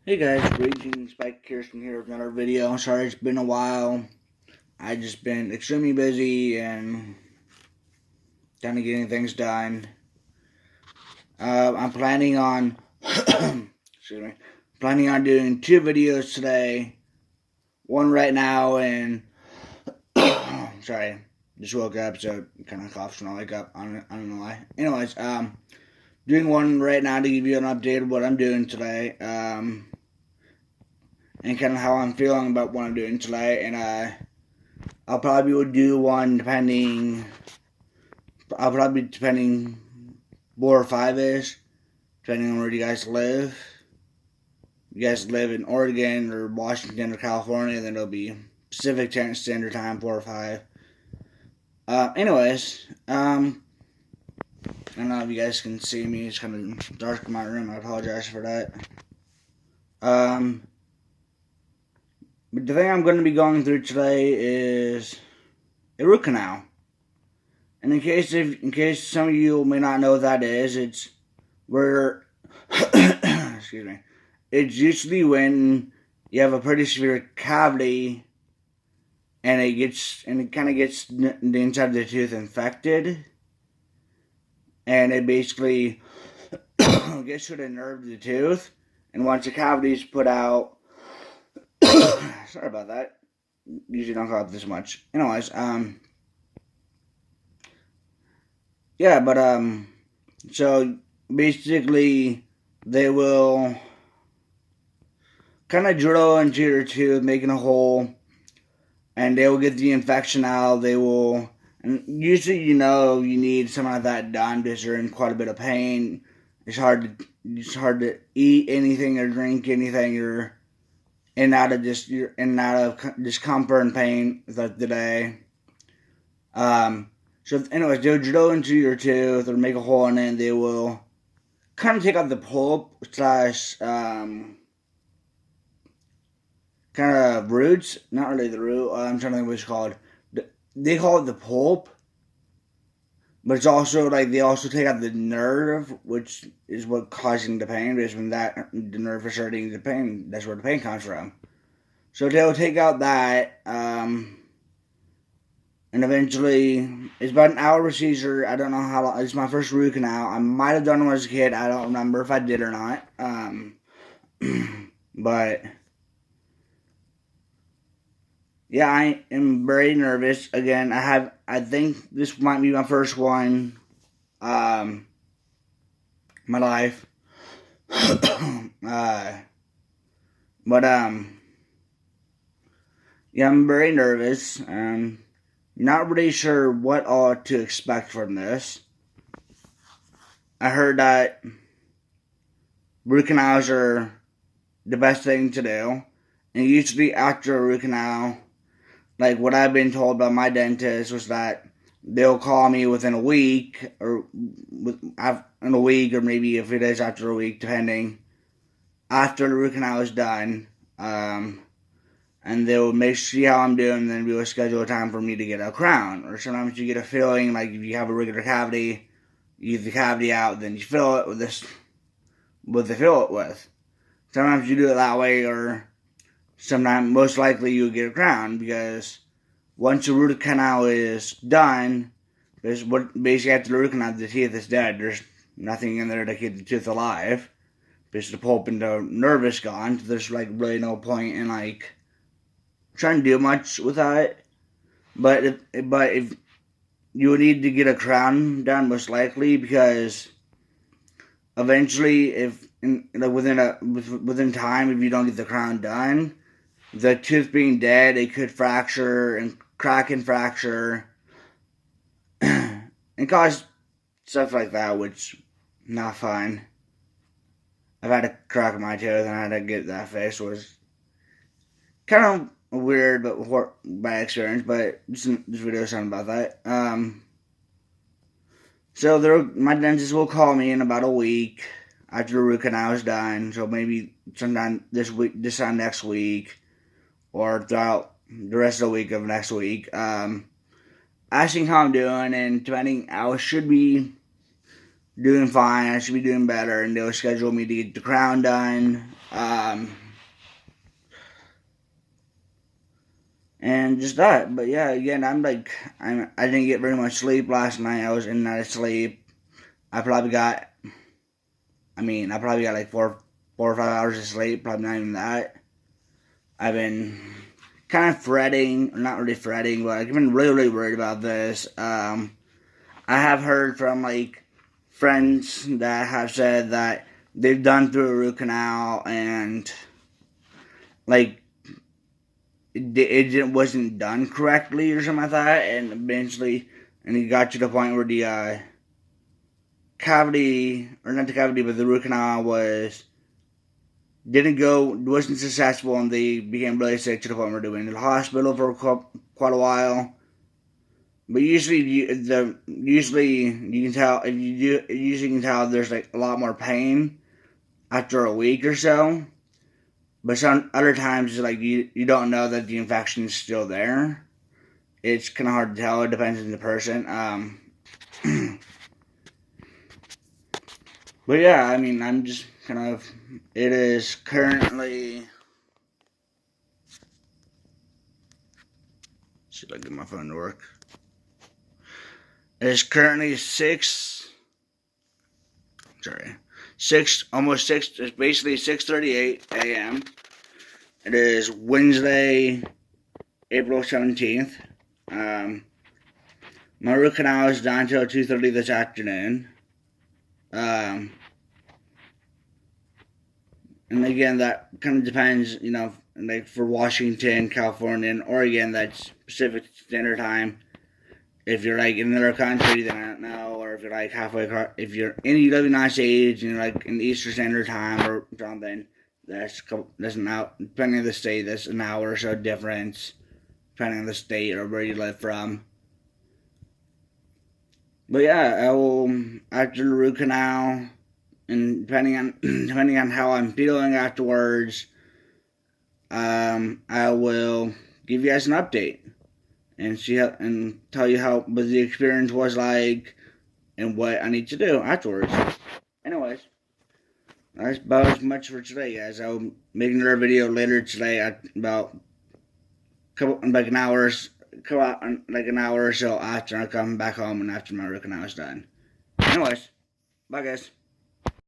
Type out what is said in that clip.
Hey guys, greetings, Spike Kirsten here with another video. Sorry it's been a while. I just been extremely busy and kind of getting things done. I'm planning on, excuse me, planning on doing two videos today. One right now and, sorry, just woke up so kind of coughs when I wake up. I don't know why. Anyways, doing one right now to give you an update of what I'm doing today. And kind of how I'm feeling about what I'm doing today, and I'll probably do one depending 4 or 5-ish, depending on where you guys live. If you guys live in Oregon or Washington or California, then it'll be Pacific Standard Time, 4 or 5. Anyways, I don't know if you guys can see me. It's kind of dark in my room. I apologize for that. But the thing I'm going to be going through today is a root canal. And in case some of you may not know what that is, it's where excuse me. It's usually when you have a pretty severe cavity and it kind of gets the inside of the tooth infected, and it basically gets to the nerve of the tooth, and once the cavity is put out, sorry about that. Usually don't cough this much. Anyways, yeah, but so basically they will kind of drill into your tooth, making a hole, and they will get the infection out. They will, and usually you need something like that done because you're in quite a bit of pain. It's hard to eat anything or drink anything. You're in and out of discomfort and pain throughout the day. So anyways, they'll drill into your tooth or make a hole in it, and they will kind of take out the pulp slash kind of roots. Not really the root. I'm trying to think what it's called. They call it the pulp, but it's also like they also take out the nerve, which is what causing the pain. Because when the nerve is starting the pain, that's where the pain comes from. So they'll take out that, and eventually it's about an hour procedure. I don't know how long. It's my first root canal. I might have done it when I was a kid. I don't remember if I did or not. But yeah, I am very nervous. Again, I think this might be my first one, my life. But yeah, I'm very nervous. Not really sure what all to expect from this. I heard that root canals are the best thing to do, and usually after a root canal, like what I've been told by my dentist was that they'll call me within a week, or maybe a few days after a week, depending, after the root canal is done, and they'll see how I'm doing, and then we will schedule a time for me to get a crown. Or sometimes you get a filling, like if you have a regular cavity, you get the cavity out, then you fill it with what they fill it with. Sometimes you do it that way, or sometimes, most likely, you'll get a crown, because once the root canal is done, basically after the root canal, the teeth is dead. There's nothing in there to keep the tooth alive, because the pulp and the nerve is gone. So there's really no point in trying to do much with that. But if you would need to get a crown done, most likely, because eventually, within time, if you don't get the crown done, the tooth being dead, it could fracture and crack and fracture and cause stuff like that, which not fun. I've had a crack in my tooth and I had to get that fixed. It was kind of weird but bad experience, but this video is something about that. So my dentist will call me in about a week after the root canal is done. So maybe sometime this time next week, or throughout the rest of the week of next week, asking how I'm doing, and depending, I should be doing fine. I should be doing better, and they'll schedule me to get the crown done. And just that. But yeah, again, I didn't get very much sleep last night. I was in and out of sleep. I probably got, I probably got like 4 or 5 hours of sleep. Probably not even that. I've been kind of fretting, not really fretting, but I've been really, really worried about this. I have heard from like friends that have said that they've done through a root canal and like it wasn't done correctly or something like that, and eventually, and it got to the point where the cavity, or not the cavity, but the root canal wasn't successful, and they became really sick to the point where they went to the hospital for quite a while. But usually you can tell if you do. Usually you can tell there's like a lot more pain after a week or so. But some other times, like you don't know that the infection is still there. It's kind of hard to tell. It depends on the person. But yeah, I'm just kind of. It is currently. See if I can get my phone to work. It is currently 6. Sorry, 6, almost 6. It's basically 6:38 a.m. It is Wednesday, April 17th. My root canal is done until 2:30 this afternoon. And again, that kind of depends, like for Washington, California, and Oregon, that's Pacific Standard Time. If you're like in another country, then I don't know, or if you're like halfway across, if you're in the United States and you're like in Eastern Standard Time or something, that's an hour, depending on the state, that's an hour or so difference, depending on the state or where you live from. But yeah, I will, after the root canal, and depending on how I'm feeling afterwards, I will give you guys an update and tell you what the experience was like and what I need to do afterwards. Anyways, that's about as much for today, guys. I'll make another video later today at about like an hour or so after I come back home and after my root canal is done. Anyways, bye guys.